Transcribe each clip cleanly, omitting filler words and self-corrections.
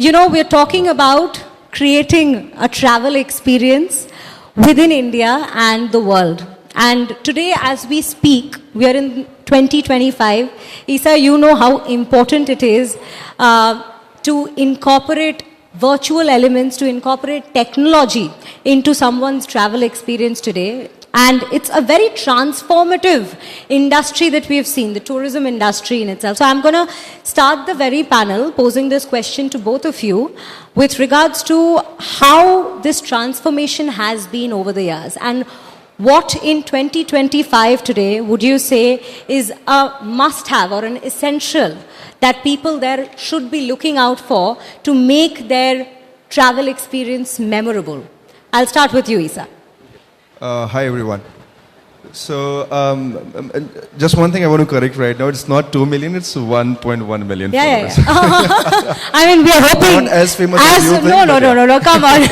You know, we're talking about creating a travel experience within India and the world. And today, as we speak, we are in 2025. Isa, you know how important it is to incorporate virtual elements, to incorporate technology into someone's travel experience today. And it's a very transformative industry that we've seen, the tourism industry in itself. So I'm going to start the very panel posing this question to both of you with regards to how this transformation has been over the years. And what in 2025 today would you say is a must-have or an essential that people there should be looking out for to make their travel experience memorable? I'll start with you, Isa. Hi everyone. So just one thing I want to correct right now. It's not 2 million. It's 1.1 million. Yeah. I mean, we are hoping. Not as famous as you think. No. Come on.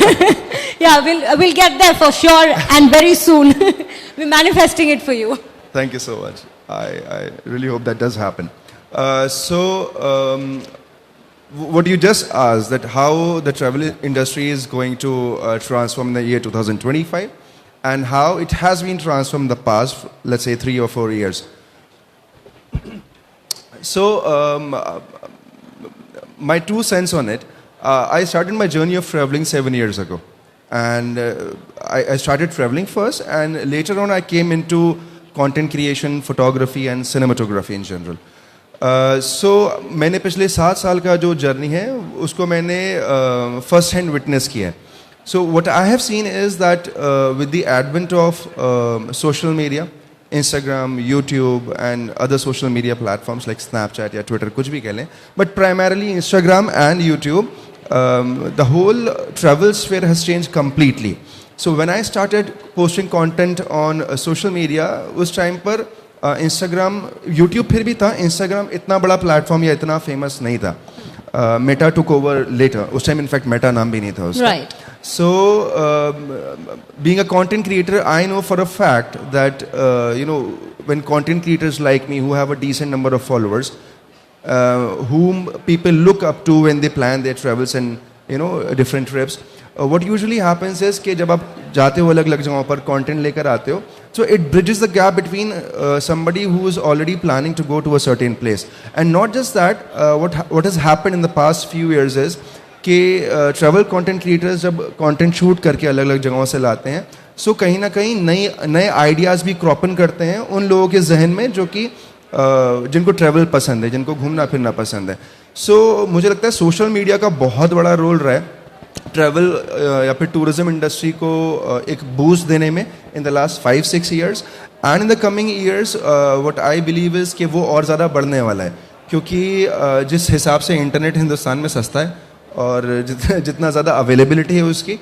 Yeah, we'll get there for sure and very soon. We're manifesting it for you. Thank you so much. I really hope that does happen. What you just asked, that how the travel industry is going to transform in the year 2025. And how it has been transformed in the past, let's say 3 or 4 years. So, my 2 cents on it, I started my journey of traveling 7 years ago. And I started traveling first, and later on I came into content creation, photography and cinematography in general. So, मैंने पिछले 7 साल का जो journey है, उसको मैंने first hand witness किया है. So what I have seen is that with the advent of social media, Instagram, YouTube and other social media platforms like Snapchat or Twitter, कुछ भी कह लें, but primarily Instagram and YouTube, the whole travel sphere has changed completely. So when I started posting content on social media, उस time पर Instagram, YouTube फिर भी था, Instagram इतना बड़ा platform या इतना famous नहीं था. Meta took over later. उस time in fact Meta नाम भी नहीं था उसका. Right. So, being a content creator, I know for a fact that, when content creators like me who have a decent number of followers, whom people look up to when they plan their travels and, different trips, what usually happens is कि जब आप जाते हो अलग-अलग जगहों पर content लेकर आते हो, so it bridges the gap between somebody who is already planning to go to a certain place. And not just that, what has happened in the past few years is कि travel content creators जब content shoot करके अलग अलग जगहों से लाते हैं, सो कहीं ना कहीं नए आइडियाज़ भी क्रॉपन करते हैं उन लोगों के जहन में जो कि जिनको ट्रैवल पसंद है, जिनको घूमना फिरना पसंद है. सो मुझे लगता है सोशल मीडिया का बहुत बड़ा रोल रहा है ट्रैवल या फिर टूरिज्म इंडस्ट्री को एक बूस्ट देने में in the last 5-6 years. And in the coming years what I believe is कि वो और ज़्यादा बढ़ने वाला है, क्योंकि जिस हिसाब से इंटरनेट हिंदुस्तान में सस्ता है और जितना ज़्यादा अवेलेबिलिटी है उसकी,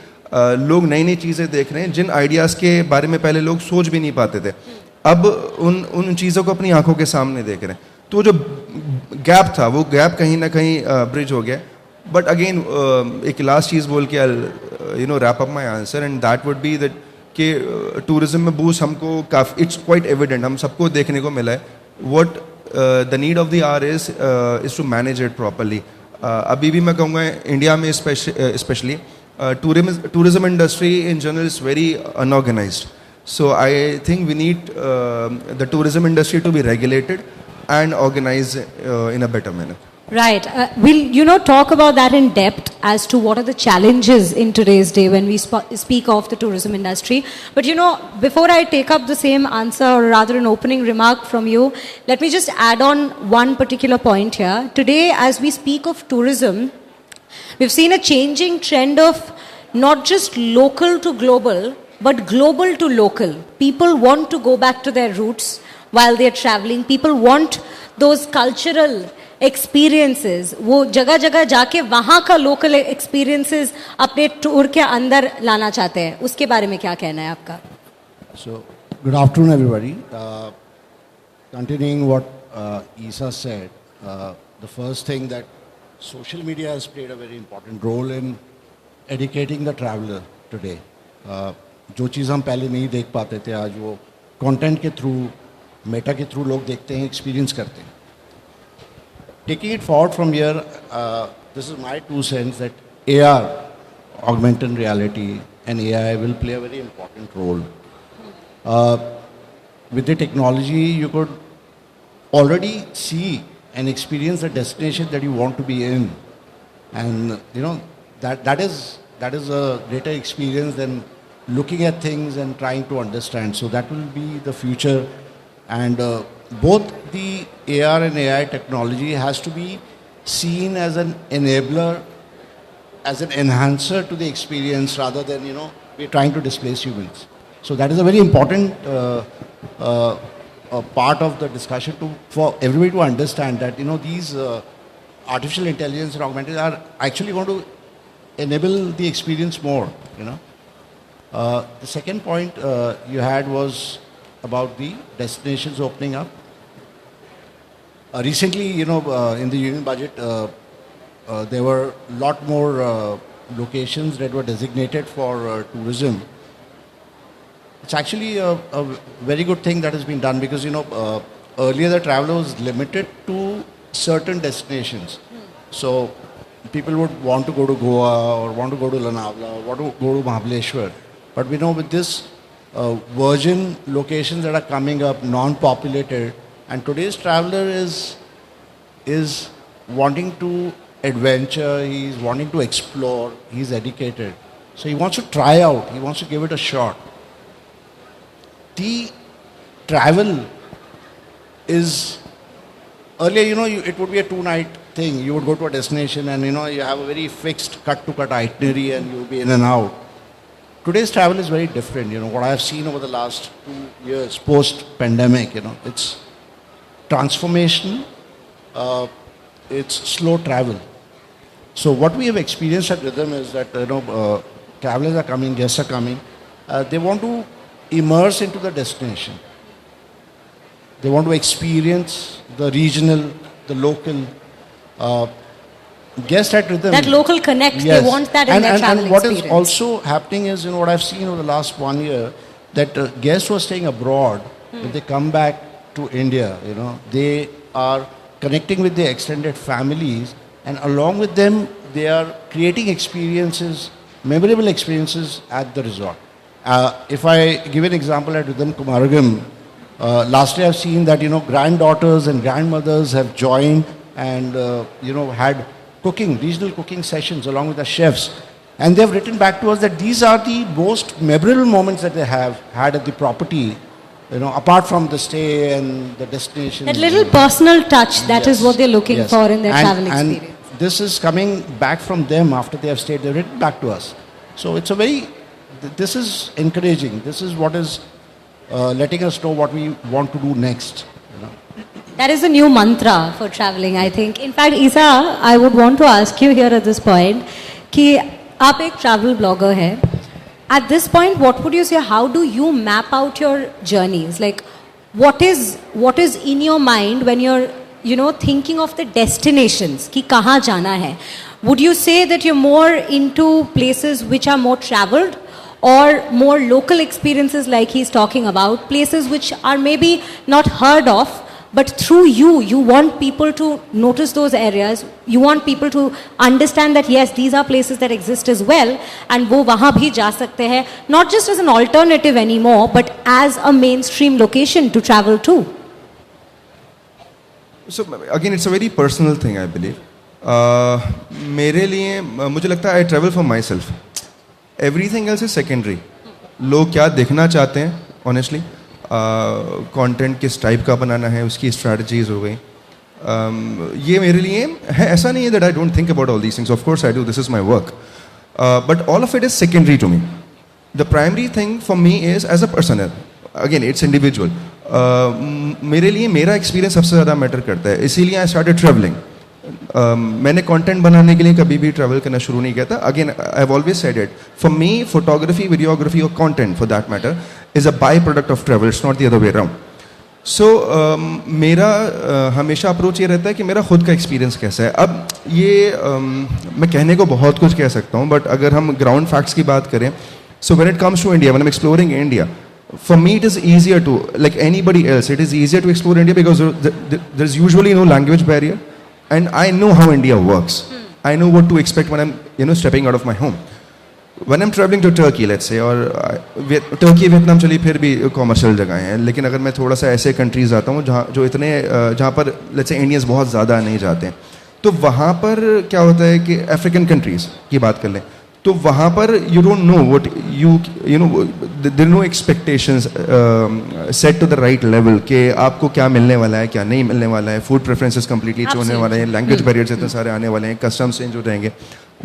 लोग नई नई चीज़ें देख रहे हैं जिन आइडियाज़ के बारे में पहले लोग सोच भी नहीं पाते थे, अब उन चीज़ों को अपनी आंखों के सामने देख रहे हैं. तो जो गैप था वो गैप कहीं ना कहीं ब्रिज हो गया. बट अगेन एक लास्ट चीज़ बोल के wrap up my answer, and that would be that कि टूरिज्म में बूस्ट हमको काफ़ी, इट्स क्वाइट एविडेंट, हम सबको देखने को मिला है. What the need of the hour is to manage it properly. अभी भी मैं कहूँगा इंडिया में specially tourism industry in general is very unorganized. So I think we need the tourism industry to be regulated and organized in a better manner. Right. We'll, talk about that in depth as to what are the challenges in today's day when we speak of the tourism industry. But, before I take up the same answer, or rather an opening remark from you, let me just add on one particular point here. Today, as we speak of tourism, we've seen a changing trend of not just local to global, but global to local. People want to go back to their roots while they're traveling. People want those cultural experiences. वो जगह जगह जाके वहाँ का local experiences अपने tour के अंदर लाना चाहते हैं. उसके बारे में क्या कहना है आपका? So, good afternoon everybody. Continuing what Isa said, the first thing that social media has played a very important role in educating the traveler today. जो चीज़ हम पहले नहीं देख पाते थे, आज वो कंटेंट के थ्रू, मेटा के थ्रू लोग देखते हैं, एक्सपीरियंस करते हैं. Taking it forward from here, this is my 2 cents, that AR, augmented reality, and AI will play a very important role. With the technology, you could already see and experience the destination that you want to be in, and that is a greater experience than looking at things and trying to understand. So that will be the future, and both the AR and AI technology has to be seen as an enabler, as an enhancer to the experience, rather than we're trying to displace humans. So that is a very important part of the discussion for everybody to understand that these artificial intelligence and augmented are actually going to enable the experience more. The second point you had was about the destinations opening up. Recently, in the union budget, there were a lot more locations that were designated for tourism. It's actually a very good thing that has been done, because earlier the traveler was limited to certain destinations. So people would want to go to Goa, or want to go to Lonavala, or want to go to Mahabaleshwar. But we know with this virgin locations that are coming up, non-populated, and today's traveler is wanting to adventure, he's wanting to explore, he's educated. So he wants to try out, he wants to give it a shot. The travel is, earlier, it would be a 2-night thing. You would go to a destination and, you have a very fixed cut-to-cut itinerary and you'll be in and out. Today's travel is very different. What I have seen over the last 2 years, post-pandemic, it's transformation, it's slow travel. So what we have experienced at Rhythm is that, travelers are coming, guests are coming, they want to immerse into the destination. They want to experience the regional, the local. Guests at Rhythm. That local connect, Yes. they want that in their travel and what experience. is also happening is, what I've seen over the last 1 year, that guests who are staying abroad, when they come back to India, they are connecting with their extended families, and along with them, they are creating experiences, memorable experiences at the resort. If I give an example at Rhythm Kumaragam, last year I've seen that, granddaughters and grandmothers have joined and, had regional cooking sessions along with the chefs. And they've written back to us that these are the most memorable moments that they have had at the property, apart from the stay and the destination. That little personal touch, that is Yes, what they're looking yes. for in their travel And experience. this is coming back from them after they have stayed. They've written back to us. So it's this is encouraging. This is what is letting us know what we want to do next. That is a new mantra for traveling, I think. In fact, Isa, I would want to ask you here at this point, कि आप एक travel blogger है. At this point, what would you say? How do you map out your journeys? Like, what is in your mind when you're, thinking of the destinations? कि कहाँ जाना है? Would you say that you're more into places which are more traveled, or more local experiences like he's talking about, places which are maybe not heard of, but through you want people to notice those areas, you want people to understand that yes, these are places that exist as well, and wo wahan bhi ja sakte hai, not just as an alternative anymore, but as a mainstream location to travel to. So again, it's a very personal thing, I believe. मेरे लिए मुझे लगता है I travel for myself. Everything else is secondary. लोग क्या देखना चाहते हैं, honestly. कंटेंट किस टाइप का बनाना है, उसकी स्ट्रैटेजीज हो गई. ये मेरे लिए है. ऐसा नहीं है that I don't think about all these things. Of course I do. This is my work. But all of it is secondary to me. The primary thing for me is as a person. Again it's individual. मेरे लिए मेरा experience सबसे ज़्यादा matter करता है. इसीलिए I started travelling. मैंने content बनाने के लिए कभी भी ट्रैवल करना शुरू नहीं किया था. Again I have always said it, for me photography, videography और content for that matter is a byproduct of travel. It's not the other way around. So मेरा हमेशा अप्रोच ये रहता है कि मेरा खुद का एक्सपीरियंस कैसा है. अब ये मैं कहने को बहुत कुछ कह सकता हूँ, बट अगर हम ग्राउंड फैक्ट्स की बात करें, so when it comes to India, when I am exploring India, for me it is easier to, like anybody else, it is easier to explore India because there is usually no language barrier, and I know how India works. I know what to expect when I'm stepping out of my home. When I'm traveling to Turkey, let's say, और Turkey Vietnam चलिए फिर भी commercial जगह हैं, लेकिन अगर मैं थोड़ा सा ऐसे कंट्रीज जाता हूँ जहाँ पर लेट्स से इंडियंस बहुत ज़्यादा नहीं जाते हैं, तो वहाँ पर क्या होता है कि अफ्रीकन कंट्रीज़ की बात कर लें, तो वहाँ पर you don't know what you know there no expectations set to the right level कि आपको क्या मिलने वाला है, क्या नहीं मिलने वाला है, फूड प्रेफरेंसेस कंप्लीटली चेंज होने वाले हैं, लैंग्वेज बैरियर्स इतने सारे आने वाले हैं, कस्टम्स चेंज हो जाएंगे,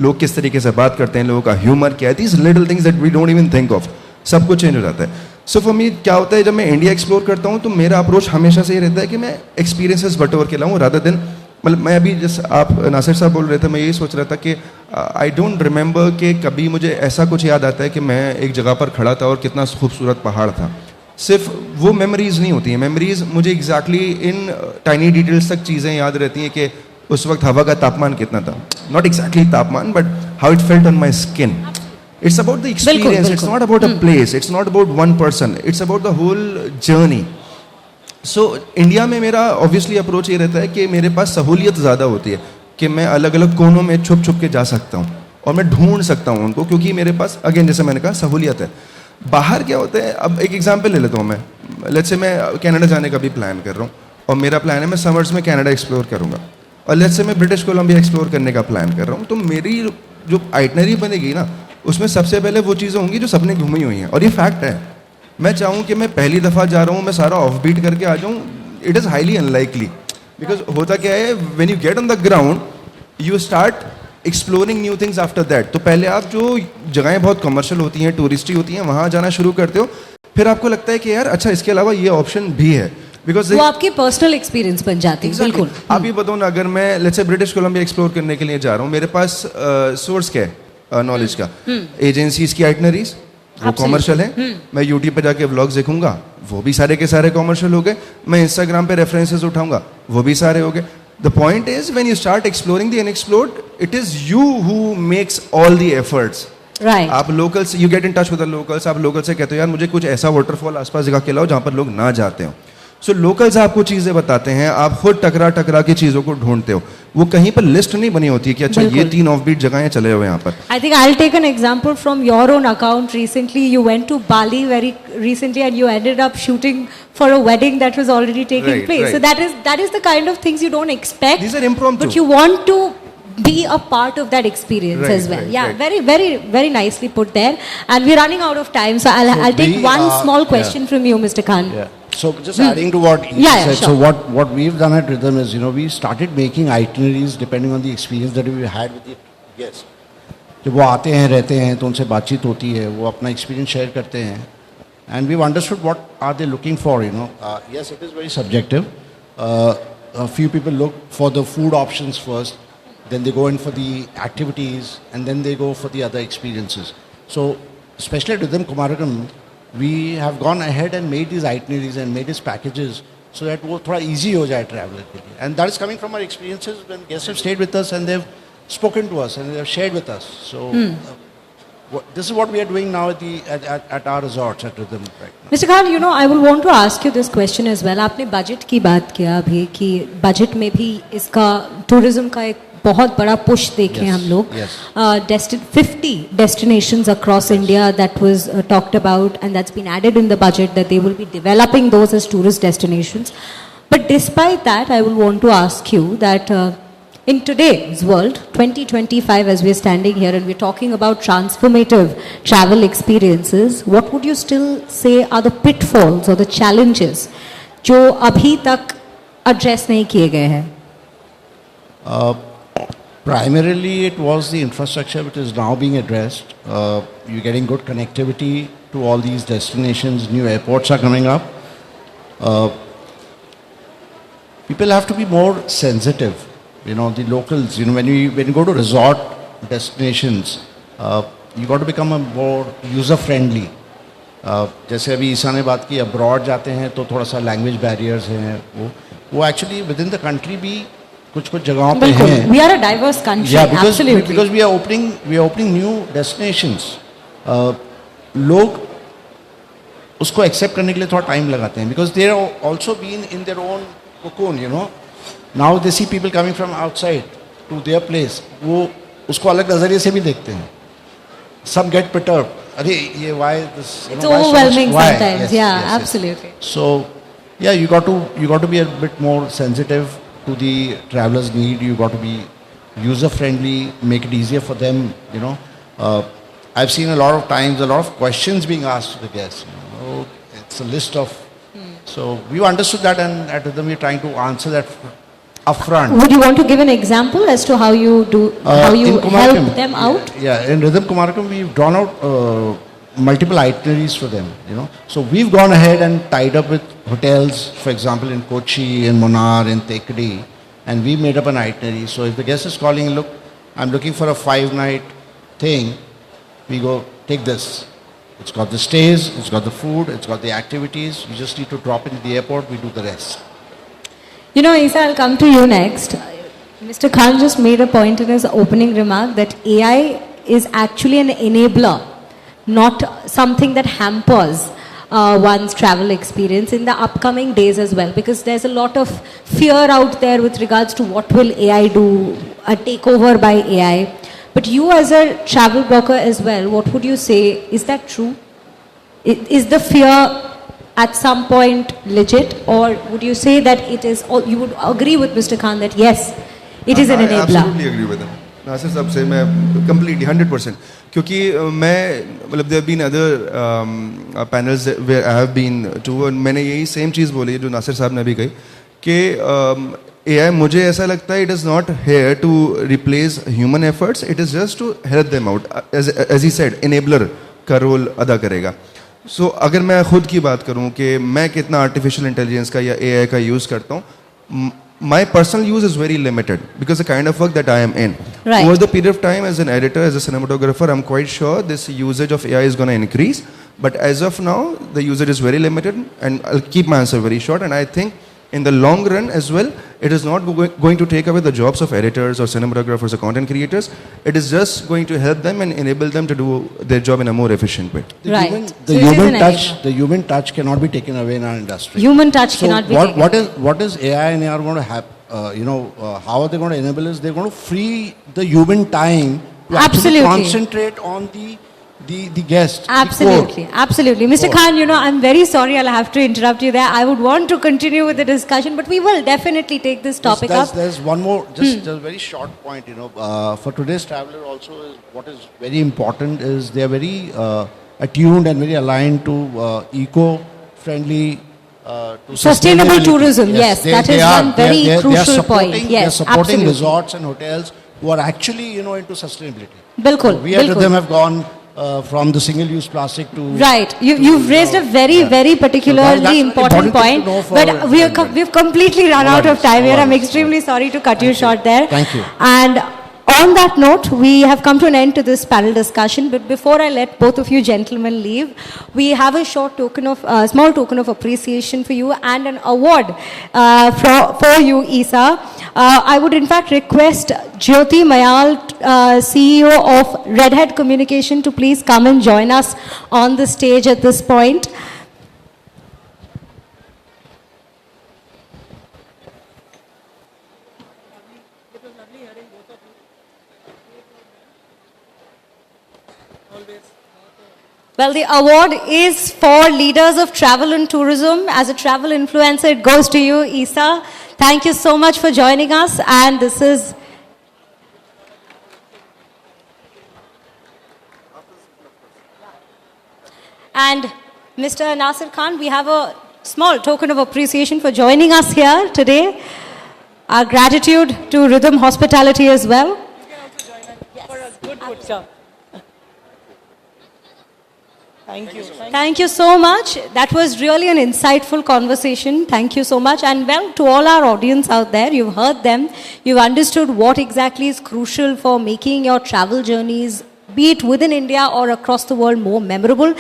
लोग किस तरीके से बात करते हैं, लोगों का ह्यूमर क्या है, these little things that we don't even think of, सब कुछ चेंज हो जाता है. सो फॉर मी क्या होता है, जब मैं इंडिया एक्सप्लोर करता हूँ तो मेरा अप्रोच हमेशा से ये रहता है कि मैं एक्सपीरियंसेस बटोर के लाऊँ रादर देन, मतलब मैं अभी जैसे आप नासिर साहब बोल रहे थे, मैं यही सोच रहा था कि आई डोंट रिमेंबर कि कभी मुझे ऐसा कुछ याद आता है कि मैं एक जगह पर खड़ा था और कितना खूबसूरत पहाड़ था. सिर्फ वो मेमोरीज नहीं होती हैं, मेमोरीज मुझे एग्जैक्टली इन टाइनी डिटेल्स तक चीज़ें याद रहती हैं कि उस वक्त हवा का तापमान कितना था, नॉट एग्जैक्टली तापमान but how it felt on my skin. It's about the experience, it's not about a place, it's not about one person, it's about the whole journey. So India में मेरा ऑब्वियसली अप्रोच ये रहता है कि मेरे पास सहूलियत ज़्यादा होती है कि मैं अलग अलग कोनों में छुप छुप के जा सकता हूँ और मैं ढूंढ सकता हूँ उनको, क्योंकि मेरे पास अगेन जैसे मैंने कहा सहूलियत है. बाहर क्या होता है, अब एक एग्जांपल ले लेता हूँ मैं, लेट्स से मैं कनाडा जाने का भी प्लान कर रहा हूँ और मेरा प्लान है मैं समर्स में कनाडा एक्सप्लोर करूँगा, और लेट्स से मैं ब्रिटिश कोलंबिया एक्सप्लोर करने का प्लान कर रहा हूँ, तो मेरी जो आइटनरी बनेगी ना उसमें सबसे पहले वो चीज़ें होंगी जो सबने घूमी हुई हैं. और ये फैक्ट है, मैं चाहूँ कि मैं पहली दफ़ा जा रहा हूँ, मैं सारा ऑफ बीट करके आ जाऊँ, it is highly unlikely. Because होता क्या है, when you get on the ground you start exploring new things after that. तो पहले आप जो जगहें बहुत कमर्शियल होती हैं, टूरिस्टी होती हैं, वहाँ जाना शुरू करते हो, फिर आपको लगता है कि यार अच्छा इसके अलावा ये ऑप्शन भी है. बिकॉज वो आपकी पर्सनल एक्सपीरियंस बन जाती है. बिल्कुल. आप ये बताओ ना, अगर मैं let's say British Columbia explore करने के लिए जा रहा हूँ, मेरे पास सोर्स क्या है नॉलेज का, एजेंसीज की आइटनरीज वो कॉमर्शियल है, मैं यूट्यूब पे जाके व्लॉग्स देखूंगा वो भी सारे के सारे कॉमर्शियल हो गए, मैं इंस्टाग्राम पे रेफरेंसेस उठाऊंगा वो भी सारे हो गए. The point is when you start exploring the unexplored, it is you who makes all the efforts. Right. आप locals, you get in touch with the locals, आप लोकल से कहते हो यार मुझे कुछ ऐसा वाटरफॉल आसपास जगह के लाओ जहाँ पर लोग ना जाते हो. सो लोकल्स आपको चीज़ें बताते हैं, आप खुद टकरा टकरा के चीज़ों को ढूंढते हो, वो कहीं पर लिस्ट नहीं बनी होती है कि अच्छा ये 3 ऑफबीट जगहें चले हुए यहाँ पर. I think I'll take an example from your own account. Recently, you went to Bali very recently, and you ended up shooting for a wedding that was already taking Right, place. right. So that is the kind of things you don't expect. These are impromptu. But you want to be a part of that experience Right, as well. right, Yeah, right. very, very, very nicely put there. And we're running out of time, so I'll take we one are- small question from you, Mr. Khan. Yeah. So just adding to what Isa Yeah, said, sure. so what we've done at Rhythm is, we started making itineraries depending on the experience that we had with the guests. जब वो आते हैं रहते हैं तो उनसे बातचीत होती है, वो अपना एक्सपीरियंस शेयर करते हैं, and we've understood what are they looking for. Yes, it is very subjective. A few people look for the food options first, then they go in for the activities, and then they go for the other experiences. So especially at Rhythm Kumarakom, we have gone ahead and made these itineraries and made these packages so that वो थोड़ा easy हो जाए traveler के लिए. And that is coming from our experiences when guests have stayed with us and they've spoken to us and they have shared with us. So this is what we are doing now at our resorts at Rhythm right now. Mr. Khan, I will want to ask you this question as well. आपने budget की बात किया अभी कि budget में भी इसका tourism का एक बहुत बड़ा पुश देखे Yes, हम लोग. yes. 50 destinations across India that was talked about, and that's been added in the budget that they will be developing those as tourist destinations. But despite that, I will want to ask you that in today's world, 2025, as we're standing here and we're talking about transformative travel experiences, what would you still say are the pitfalls or the challenges जो अभी तक address नहीं किए गए हैं? Primarily, it was the infrastructure which is now being addressed. You're getting good connectivity to all these destinations. New airports are coming up. People have to be more sensitive. The locals. When you go to resort destinations, you got to become a more user friendly. जैसे अभी ईसा ने बात की, abroad जाते हैं तो थोड़ा सा लैंग्वेज बैरियर्स हैं, वो actually with in the country भी कुछ जगहों पे हैं. We are a diverse country. Yeah, Absolutely. because we are opening new destinations. लोग उसको एक्सेप्ट करने के लिए थोड़ा टाइम लगाते हैं because they are also been in their own cocoon. Now they see people coming from outside to their place, वो उसको अलग नज़रिए से भी देखते हैं. Some get perturbed. अरे ये why this? It's overwhelming sometimes. Yeah, absolutely. So, yeah, you got to be a bit more sensitive to the traveler's need. You got to be user friendly, make it easier for them. I've seen a lot of times a lot of questions being asked to the guests. It's a list of. So we've understood that, and at Rhythm we're trying to answer that upfront. Would you want to give an example as to how you do, how you In Kumarakam, help them out? Yeah, in Rhythm Kumarakam, we've drawn out multiple itineraries for them. So we've gone ahead and tied up with hotels, for example, in Kochi, in Munnar, in Tekadi, and we made up an itinerary. So if the guest is calling, look, I'm looking for a 5-night thing, we go, take this. It's got the stays, it's got the food, it's got the activities. You just need to drop into the airport, we do the rest. Isa, I'll come to you next. Mr. Khan just made a point in his opening remark that AI is actually an enabler, not something that hampers one's travel experience in the upcoming days as well, because there's a lot of fear out there with regards to what will AI do, a takeover by AI. But you as a travel broker as well, what would you say? Is that true? Is the fear at some point legit, or would you say that it is, or you would agree with Mr. Khan that yes, it is an I enabler? absolutely agree with him. Nasir साहब से मैं completely 100%, क्योंकि मैं मतलब there have been other panels where I have been to, और मैंने यही same चीज़ बोली है जो नासिर साहब ने भी कही कि AI, मुझे ऐसा लगता है it is not here to replace human efforts, it is just to help them out, as he said, enabler का role अदा करेगा. So अगर मैं खुद की बात करूं कि मैं कितना artificial intelligence का या AI का use करता हूं, my personal use is very limited because the kind of work that I am in. Right. Over the period of time, as an editor, as a cinematographer, I'm quite sure this usage of AI is going to increase. But as of now, the usage is very limited, and I'll keep my answer very short. And I think in the long run as well, it is not going to take away the jobs of editors or cinematographers or content creators. It is just going to help them and enable them to do their job in a more efficient way. Right. The So it is human an touch, enabler. the human touch cannot be taken away in our industry. Human touch So cannot be what, taken. what is AI and AR going to have? How are they going to enable us? They're going to free the human time to actually Absolutely. concentrate on the guest. Absolutely, absolutely. Mr. Khan, I'm very sorry I'll have to interrupt you there. I would want to continue with the discussion, but we will definitely take this topic up. There's one more, just a very short point, for today's traveler also, what is very important is they are very attuned and very aligned to eco-friendly to Sustainable sustainability. tourism, yes, that is one very crucial point. Yes, they are supporting absolutely. resorts and hotels who are actually, into sustainability. Bilkul, We at bilkul. them have gone from the single-use plastic to... Right. You've raised a very, very particularly that's important important point. to know for But we've completely run out of time here. I'm extremely sorry to cut you short there. Thank you. And on that note, we have come to an end to this panel discussion. But before I let both of you gentlemen leave, we have a small token of appreciation for you and an award for you, Isa. I would in fact request Jyoti Mayal, CEO of Redhead Communication, to please come and join us on the stage at this point. Well, the award is for leaders of travel and tourism. As a travel influencer, it goes to you, Isa. Thank you so much for joining us. And this is... And Mr. Nasir Khan, we have a small token of appreciation for joining us here today. Our gratitude to Rhythm Hospitality as well. Good job. Thank you. Thank you so much. That was really an insightful conversation. Thank you so much. And well, to all our audience out there, you've heard them. You've understood what exactly is crucial for making your travel journeys, be it within India or across the world, more memorable.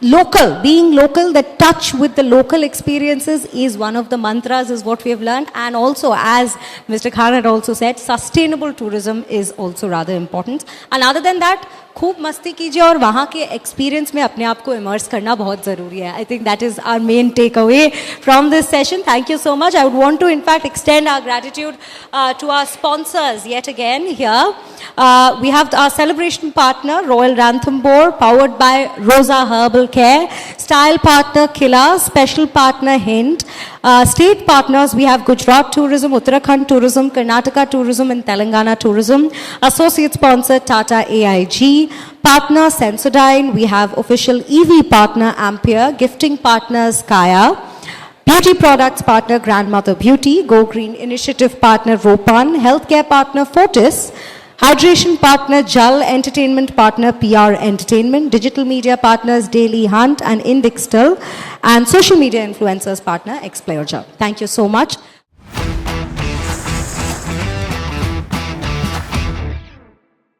Local, being local, the touch with the local experiences is one of the mantras, is what we have learned. And also, as Mr. Khan had also said, sustainable tourism is also rather important. And other than that, खूब मस्ती कीजिए और वहाँ के experience में अपने आप को इमर्स करना बहुत ज़रूरी है. I think that is our main take away from this session. Thank you so much. I would want to in fact extend our gratitude to our sponsors yet again here. We have our celebration partner Royal Ranthambore, powered by Rosa Herbal Care, style partner Killa, special partner Hind, state partners we have Gujarat Tourism, Uttarakhand Tourism, Karnataka Tourism and Telangana Tourism, associate sponsor Tata AIG, partner Sensodyne, we have official EV partner Ampere, gifting partners Kaya, beauty products partner Grandmother Beauty, Go Green initiative partner Ropan, healthcare partner Fortis, hydration partner Jal, entertainment partner PR Entertainment, digital media partners Daily Hunt and Indixtel, and social media influencers partner Xplayer. Thank you so much.